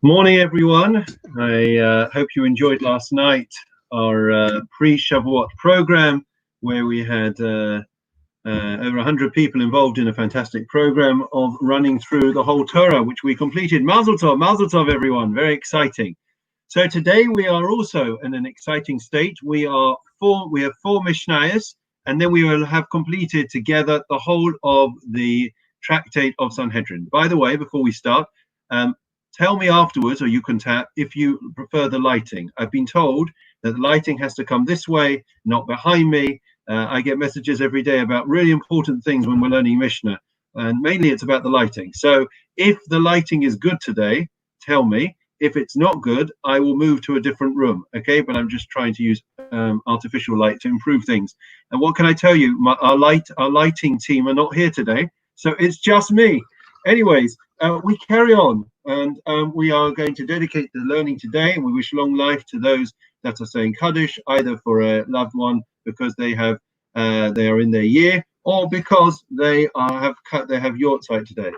Morning, everyone. I hope you enjoyed last night our pre-Shavuot program, where we had over 100 people involved in a fantastic program of running through the whole Torah, which we completed. Mazel tov, everyone! Very exciting. So today we are also in an exciting state. We have four Mishnayos, and then we will have completed together the whole of the tractate of Sanhedrin. By the way, before we start, tell me afterwards, or you can tap, if you prefer the lighting. I've been told that the lighting has to come this way, not behind me. I get messages every day about really important things when we're learning Mishnah, and mainly it's about the lighting. So if the lighting is good today, tell me. If it's not good, I will move to a different room, okay? But I'm just trying to use artificial light to improve things. And what can I tell you? Our lighting team are not here today, so it's just me. Anyways, we carry on, and we are going to dedicate the learning today, and we wish long life to those that are saying Kaddish, either for a loved one because they are in their year, or because they have Yortzeit today.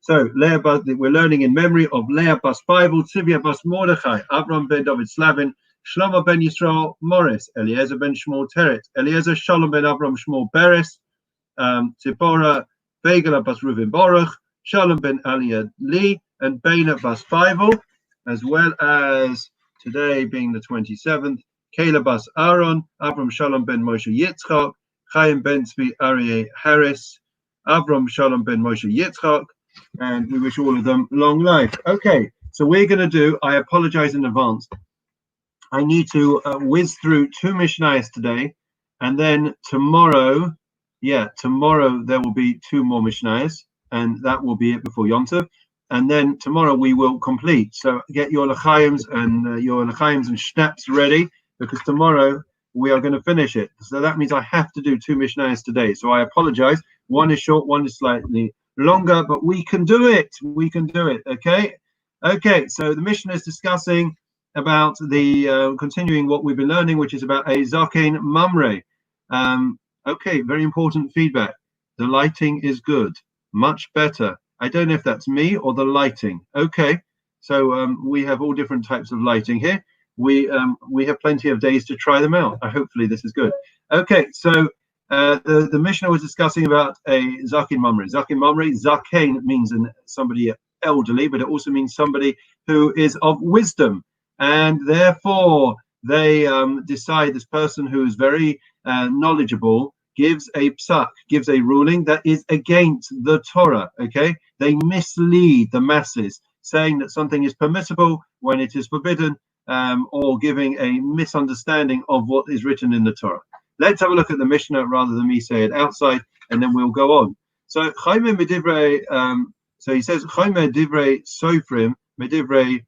So we're learning in memory of Leah bas Feivel, Tzivia bas Mordechai, Avram ben David Slavin, Shlomo ben Yisrael Morris, Eliezer ben Shmuel Teret, Eliezer Shalom ben Avram Shmuel Beres, Tzipora Begala bas Reuven Baruch, Shalom ben Aliyah Lee, and Bela bas Feivel, as well as today being the 27th, Kayla bas Aaron, Avram Shalom ben Moshe Yitzchak, Chaim ben Tzvi Aryeh Harris, Avram Shalom ben Moshe Yitzchak, and we wish all of them long life. Okay, so we're going to do, I apologize in advance, I need to whiz through two Mishnayos today, and then tomorrow there will be two more Mishnayos, and that will be it before Yom Tov. And then tomorrow we will complete. So get your lechaims and schnapps ready, because tomorrow we are going to finish it. So that means I have to do two Mishnayos today. So I apologize. One is short, one is slightly longer, but we can do it. We can do it. Okay. So the Mishnah is discussing about the continuing what we've been learning, which is about a zaken mamre. Okay, very important feedback. The lighting is good, much better. I don't know if that's me or the lighting. Okay, so we have all different types of lighting here. We have plenty of days to try them out. Hopefully this is good. Okay, so the Mishnah was discussing about a zaken mamre. Zaken mamre, zaken means somebody elderly, but it also means somebody who is of wisdom, and therefore they decide this person who is very knowledgeable gives a psak, gives a ruling that is against the Torah. Okay, they mislead the masses, saying that something is permissible when it is forbidden, or giving a misunderstanding of what is written in the Torah. Let's have a look at the Mishnah rather than me say it outside, and then we'll go on. So Chayme Medivrei, so he says Chayme Divrei Sofrim Medivrei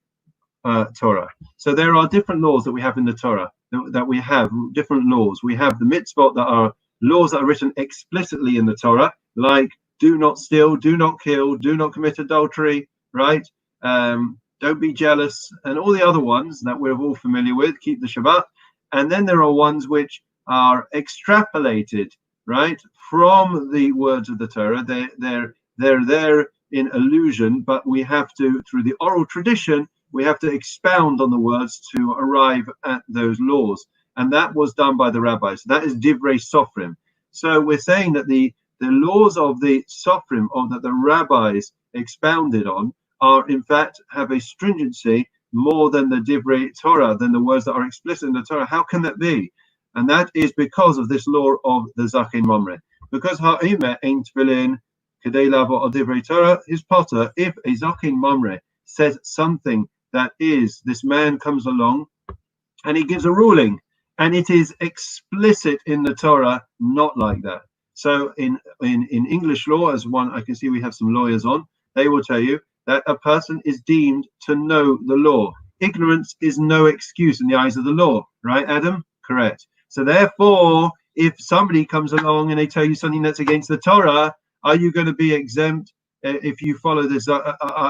Torah. So there are different laws that we have in the Torah, that we have different laws. We have the mitzvot that are laws that are written explicitly in the Torah, like do not steal, do not kill, do not commit adultery, right? Don't be jealous, and all the other ones that we're all familiar with, keep the Shabbat. And then there are ones which are extrapolated, right, from the words of the Torah. They're there in allusion, but we have to, through the oral tradition, we have to expound on the words to arrive at those laws. And that was done by the rabbis. That is divrei sofrim. So we're saying that the laws of the sofrim, or that the rabbis expounded on, are in fact have a stringency more than the divrei Torah, than the words that are explicit in the Torah. How can that be? And that is because of this law of the zaken mamre. Because ha'imeh ein tefillin kedei lavo al divrei Torah is potter. If a zaken mamre says something that is, this man comes along and he gives a ruling, and it is explicit in the Torah, not like that. So in English law, as one I can see we have some lawyers on, they will tell you that a person is deemed to know the law. Ignorance is no excuse in the eyes of the law, right, Adam? Correct. So therefore, if somebody comes along and they tell you something that's against the Torah, are you going to be exempt if you follow this?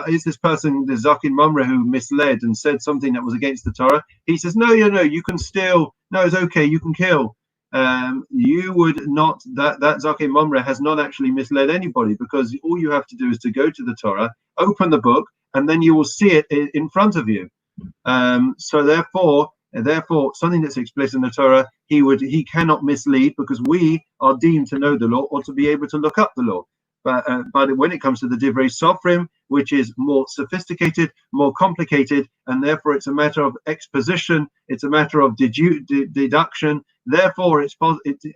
Is this person the zaken mamre who misled and said something that was against the Torah? He says, no, you can steal. No, it's okay, you can kill. You would not, that zaken mamre has not actually misled anybody, because all you have to do is to go to the Torah, open the book, and then you will see it in front of you. So therefore, something that's explicit in the Torah, he cannot mislead, because we are deemed to know the law or to be able to look up the law. But when it comes to the Divrei Sofrim, which is more sophisticated, more complicated, and therefore it's a matter of exposition, it's a matter of deduction. Therefore, it's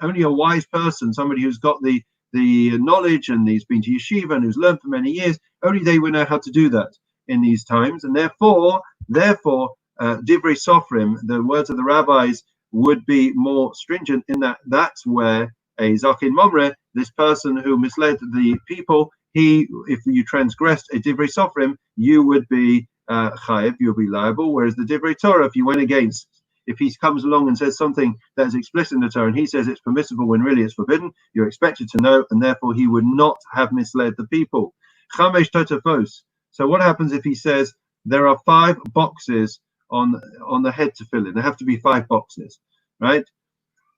only a wise person, somebody who's got the knowledge and he's been to yeshiva and who's learned for many years, only they will know how to do that in these times. And therefore, Divrei Sofrim, the words of the rabbis, would be more stringent in that's where a Zakin Momre, this person who misled the people, if you transgressed a Divrei Sofrim, you would be chayiv, you would be liable. Whereas the Divrei Torah, if he comes along and says something that is explicit in the Torah and he says it's permissible when really it's forbidden, you're expected to know, and therefore he would not have misled the people. Chamesh Totafos. So what happens if he says there are 5 boxes on the head to fill in? There have to be 5 boxes, right?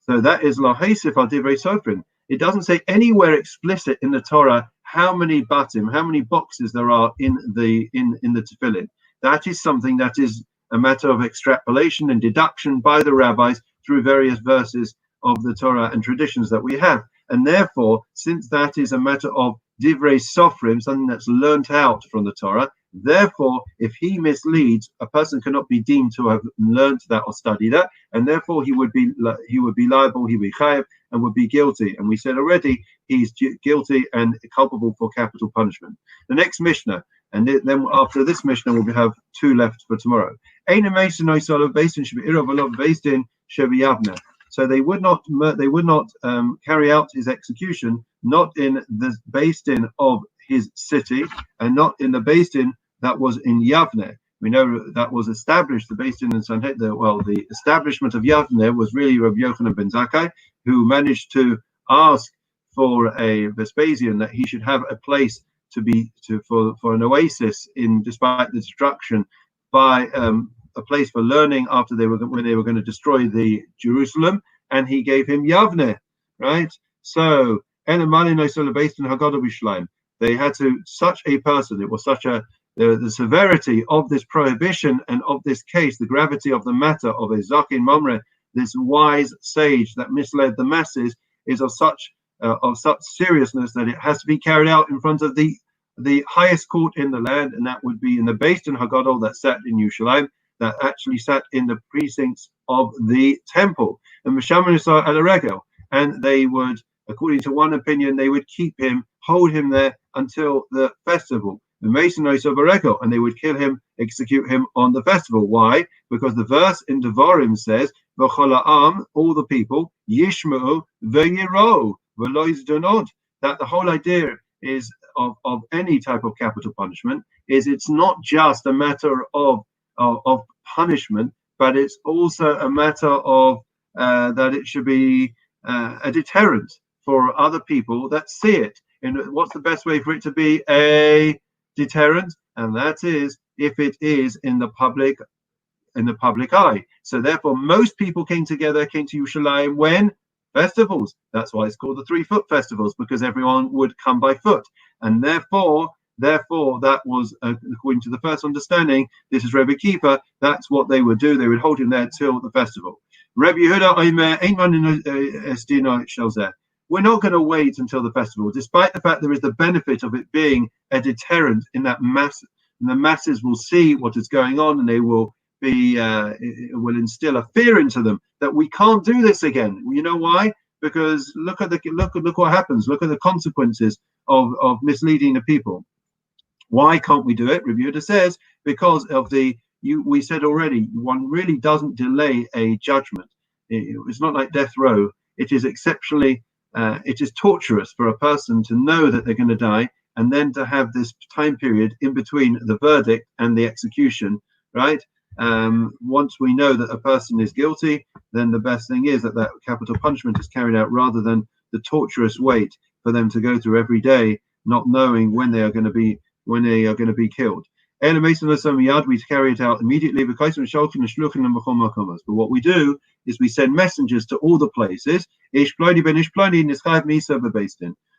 So that is Lahasif al Divrei Sofrim. It doesn't say anywhere explicit in the Torah how many batim, how many boxes there are in the tefillin. That is something that is a matter of extrapolation and deduction by the rabbis through various verses of the Torah and traditions that we have. And therefore, since that is a matter of Divrei Sofrim, something that's learnt out from the Torah, therefore, if he misleads, a person cannot be deemed to have learnt that or studied that, and therefore he would be liable, he would be chayav, and would be guilty. And we said already, he's guilty and culpable for capital punishment. The next Mishnah, and then after this Mishnah, we'll have 2 left for tomorrow. So they would not carry out his execution, not in the Beis Din of his city, and not in the Beis Din that was in Yavne. We know that was established, the Beis Din in Sanhedrin. Well, the establishment of Yavne was really Rabbi Yochanan ben Zakkai, who managed to ask for a Vespasian that he should have a place for an oasis despite the destruction, by a place for learning when they were going to destroy the Jerusalem, and he gave him Yavne, right? So they had to, such a person, it was such the severity of this prohibition and of this case, the gravity of the matter of a Zakin Mamre, this wise sage that misled the masses, is of such seriousness that it has to be carried out in front of the highest court in the land, and that would be in the Beis Din Hagadol that sat in Yerushalayim, that actually sat in the precincts of the temple. And they would, according to one opinion, they would hold him there until the festival. And they would kill him, execute him on the festival. Why? Because the verse in Devarim says, all the people, Yishma'u ve'yirou v'lo yizdonod. That the whole idea is of any type of capital punishment is it's not just a matter of punishment, but it's also a matter of that it should be a deterrent for other people that see it. And what's the best way for it to be a deterrent? And that is if it is in the public eye. So therefore, most people came to Yerushalayim when festivals. That's why it's called the 3-foot festivals, because everyone would come by foot. And therefore, that was, according to the first understanding, this is Rebbe Kiva, that's what they would do. They would hold him there till the festival. Rebbe Yehuda Omer, we're not going to wait until the festival, despite the fact there is the benefit of it being a deterrent in that the masses will see what is going on, and they will it will instill a fear into them that we can't do this again. You know why? Because look what happens. Look at the consequences of misleading the people. Why can't we do it? Rebbe Yehuda says because of we said already, one really doesn't delay a judgment. It's not like death row. It is exceptionally it is torturous for a person to know that they're going to die, and then to have this time period in between the verdict and the execution, right? Once we know that a person is guilty, then the best thing is that capital punishment is carried out, rather than the torturous wait for them to go through every day, not knowing when they are going to be killed. We carry it out immediately. But what we do is we send messengers to all the places.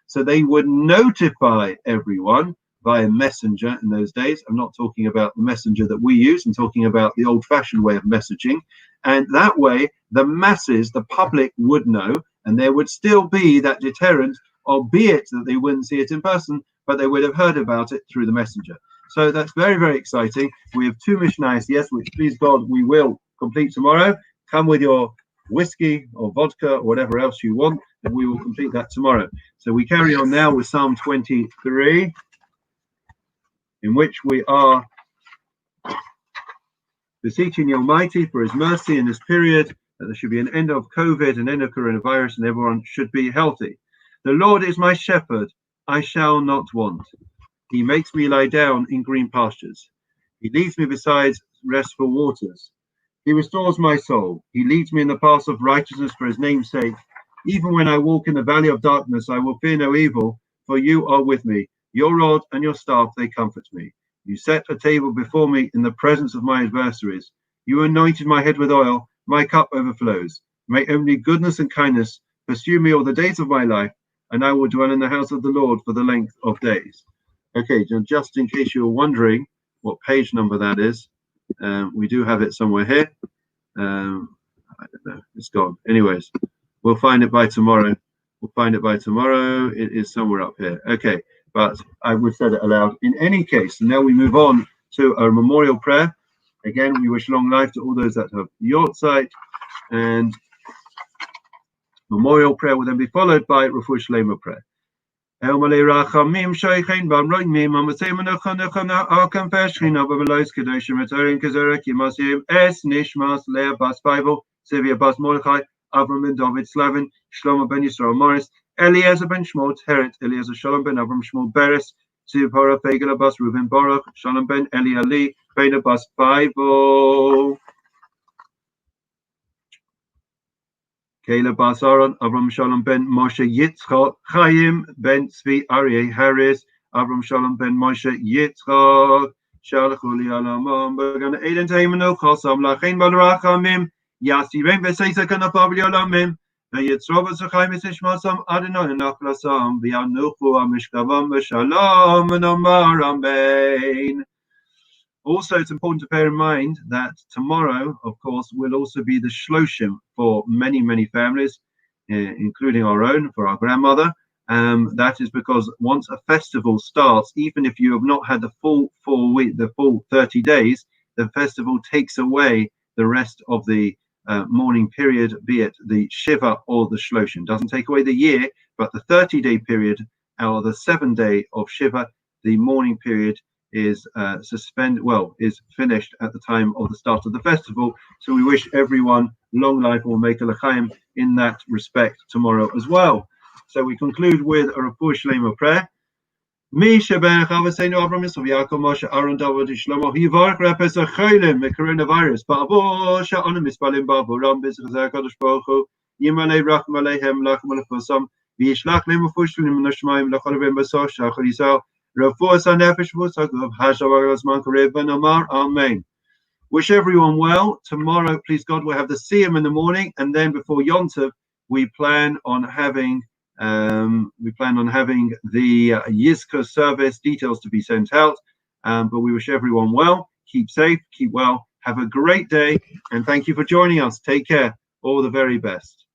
So they would notify everyone via messenger in those days. I'm not talking about the messenger that we use. I'm talking about the old-fashioned way of messaging. And that way, the masses, the public would know, and there would still be that deterrent, albeit that they wouldn't see it in person, but they would have heard about it through the messenger. So that's very, very exciting. We have 2 Mishnahs, yes, which please God we will complete tomorrow. Come with your whiskey or vodka or whatever else you want, and we will complete that tomorrow. So we carry on now with Psalm 23, in which we are beseeching the Almighty for his mercy in this period, that there should be an end of COVID, an end of coronavirus, and everyone should be healthy. The Lord is my shepherd, I shall not want. He makes me lie down in green pastures. He leads me beside restful waters. He restores my soul. He leads me in the paths of righteousness for his name's sake. Even when I walk in the valley of darkness, I will fear no evil, for you are with me. Your rod and your staff, they comfort me. You set a table before me in the presence of my adversaries. You anointed my head with oil. My cup overflows. May only goodness and kindness pursue me all the days of my life, and I will dwell in the house of the Lord for the length of days. Okay, just in case you're wondering what page number that is, we do have it somewhere here. I don't know, it's gone. Anyways, we'll find it by tomorrow. It is somewhere up here. Okay, but I would said it aloud. In any case, now we move on to our memorial prayer. Again, we wish long life to all those that have Yortzeit, and memorial prayer will then be followed by Refuah Shlema prayer. El Malay Rachamim Shaykhain Bamroimim Amasemanachana Arkam Fashina Babelois Kadoshim Matarin Kazara Kimasim Es Nishmas Leah Bas Bible Sivia Bas Mordechai Avram ben David Slavin Shlomo ben Yisrael Morris Eliezer ben Shmuel Teret Eliezer Shalom ben Avram Shmuel Beres Sivara Fegela Bas Reuven Baruch Shalom ben Eli Ali Bena Bas Bible Kayla Bas Aaron, Avram Shalom ben Moshe Yitzchak, Chaim ben Tzvi Aryeh Harris, Avram Shalom ben Moshe Yitzchak, Shalachuli Alamam, Bergan Eden Taimano, Chosam Lachain Balarachamim, Yasi Ren Besaisa Kanapabli Alamim, Yitzrobas Chaim Ishmasam, Adonai Nachlasam, Vianuchu Amishkavam, Shalom, and Omar Amen. Also, it's important to bear in mind that tomorrow, of course, will also be the Shloshim for many, many families, including our own, for our grandmother. That is because once a festival starts, even if you have not had the full 30 days, the festival takes away the rest of the mourning period, be it the Shiva or the Shloshim. Doesn't take away the year, but the 30-day period, or the 7-day of Shiva, the mourning period, is is finished at the time of the start of the festival. So we wish everyone long life or make a l'chaim in that respect tomorrow as well. So we conclude with a Refuah Shlema prayer. Mi sheberach Avosenu Avram Yisrael Yaakov Moshe Aaron David Shlomo Yivarach Repes Acholim Coronavirus Ba'avo Sha'anu Mispalim Ba'avoram B'Zchazar Kadosh Baruch Hu Yimalei Racham Aleihem Lachem Alefosam V'Yishlach Leim Refuah Shleim Minashmayim L'chol Avim B'Soch Shachar Yisrael. Wish everyone well. Tomorrow, please God, we'll have the Siyum in the morning, and then before Yom Tov, we plan on having the Yizkor service details to be sent out. But we wish everyone well. Keep safe, keep well. Have a great day, and thank you for joining us. Take care. All the very best.